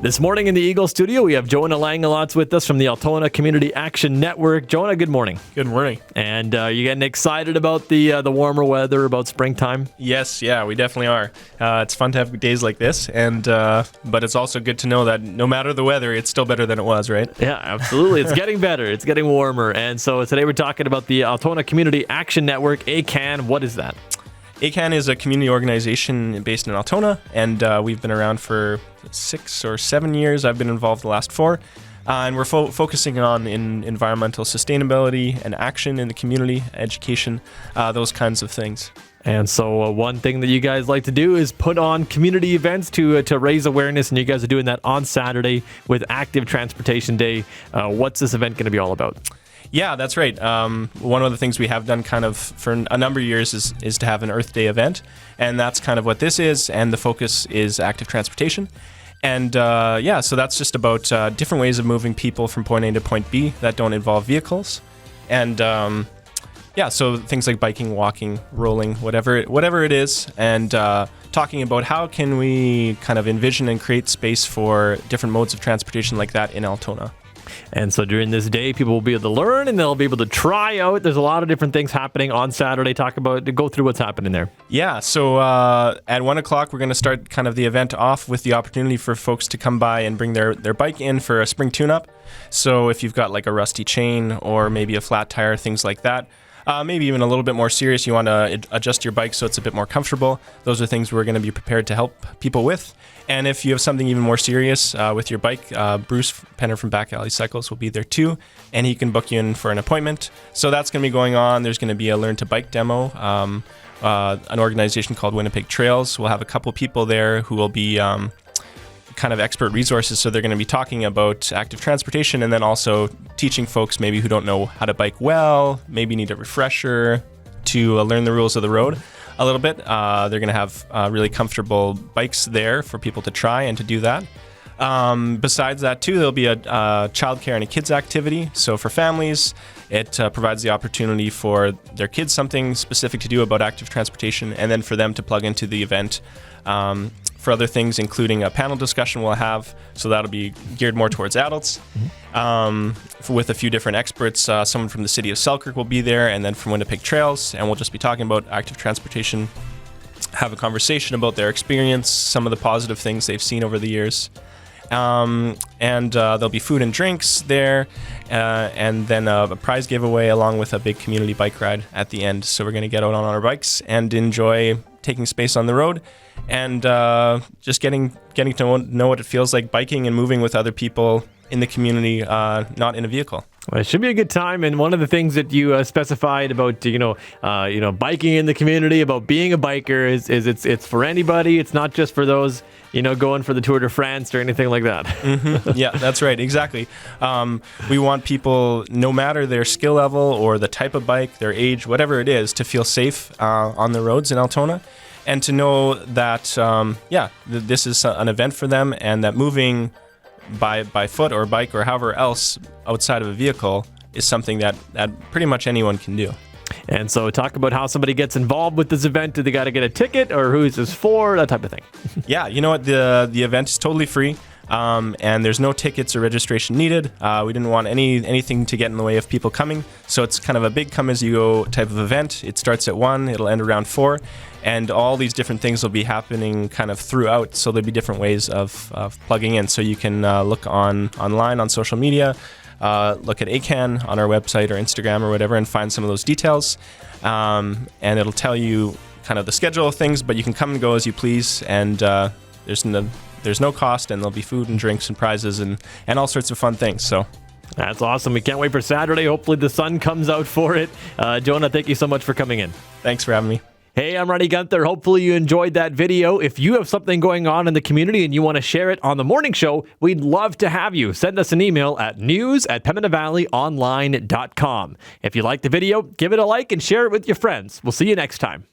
This morning in the Eagle Studio, we have Jonah Langelotz with us from the Altona Community Action Network. Jonah, good morning. Good morning. And you getting excited about the warmer weather, about springtime? Yes, yeah, we definitely are. It's fun to have days like this, and but it's also good to know that no matter the weather, it's still better than it was, right? Yeah, absolutely. It's getting better. It's getting warmer. And so today we're talking about the Altona Community Action Network, ACAN. What is that? ACAN is a community organization based in Altona, and we've been around for 6 or 7 years. I've been involved the last 4. And we're focusing on environmental sustainability and action in the community, education, those kinds of things. And so one thing that you guys like to do is put on community events to raise awareness, and you guys are doing that on Saturday with Active Transportation Day. What's this event going to be all about? Yeah, that's right. One of the things we have done kind of for a number of years is to have an Earth Day event, and that's kind of what this is, and the focus is active transportation. And so that's just about different ways of moving people from point A to point B that don't involve vehicles. And so things like biking, walking, rolling, whatever it is, and talking about how can we kind of envision and create space for different modes of transportation like that in Altona. And so during this day, people will be able to learn and they'll be able to try out. There's a lot of different things happening on Saturday. Go through what's happening there. Yeah, so at 1 o'clock, we're going to start kind of the event off with the opportunity for folks to come by and bring their bike in for a spring tune-up. So if you've got like a rusty chain or maybe a flat tire, things like that. Maybe even a little bit more serious, you want to adjust your bike so it's a bit more comfortable. Those are things we're going to be prepared to help people with. And if you have something even more serious with your bike, Bruce Penner from Back Alley Cycles will be there too, and he can book you in for an appointment. So that's going to be going on. There's going to be a Learn to Bike demo. An organization called Winnipeg Trails will have a couple people there who will be kind of expert resources. So they're going to be talking about active transportation and then also teaching folks maybe who don't know how to bike well, maybe need a refresher to learn the rules of the road a little bit. They're going to have really comfortable bikes there for people to try and to do that. Besides that too, there'll be a childcare and a kids activity. So for families, it provides the opportunity for their kids something specific to do about active transportation, and then for them to plug into the event for other things, including a panel discussion we'll have. So that'll be geared more towards adults with a few different experts. Someone from the city of Selkirk will be there, and then from Winnipeg Trails, and we'll just be talking about active transportation, have a conversation about their experience, some of the positive things they've seen over the years. And there'll be food and drinks there, and then a prize giveaway along with a big community bike ride at the end. So we're going to get out on our bikes and enjoy taking space on the road and just getting to know what it feels like biking and moving with other people in the community, not in a vehicle. Well, it should be a good time, and one of the things that you specified about biking in the community, about being a biker, is it's for anybody. It's not just for those going for the Tour de France or anything like that. Mm-hmm. Yeah, that's right, exactly. We want people, no matter their skill level or the type of bike, their age, whatever it is, to feel safe on the roads in Altona, and to know that this is an event for them, and that moving by foot or bike or however else outside of a vehicle is something that pretty much anyone can do. And so talk about how somebody gets involved with this event. Do they got to get a ticket, or who is this for, that type of thing? Yeah, you know what? The event is totally free, and there's no tickets or registration needed. We didn't want anything to get in the way of people coming, so it's kind of a big come-as-you-go type of event. It starts at 1, it'll end around 4, and all these different things will be happening kind of throughout, so there'll be different ways of plugging in. So you can look online on social media, look at ACAN on our website or Instagram or whatever and find some of those details. And it'll tell you kind of the schedule of things, but you can come and go as you please. And there's no cost, and there'll be food and drinks and prizes and all sorts of fun things. So that's awesome. We can't wait for Saturday. Hopefully the sun comes out for it. Jonah, thank you so much for coming in. Thanks for having me. Hey, I'm Ronnie Gunther. Hopefully you enjoyed that video. If you have something going on in the community and you want to share it on the morning show, we'd love to have you. Send us an email at news@pembinavalleyonline.com. If you like the video, give it a like and share it with your friends. We'll see you next time.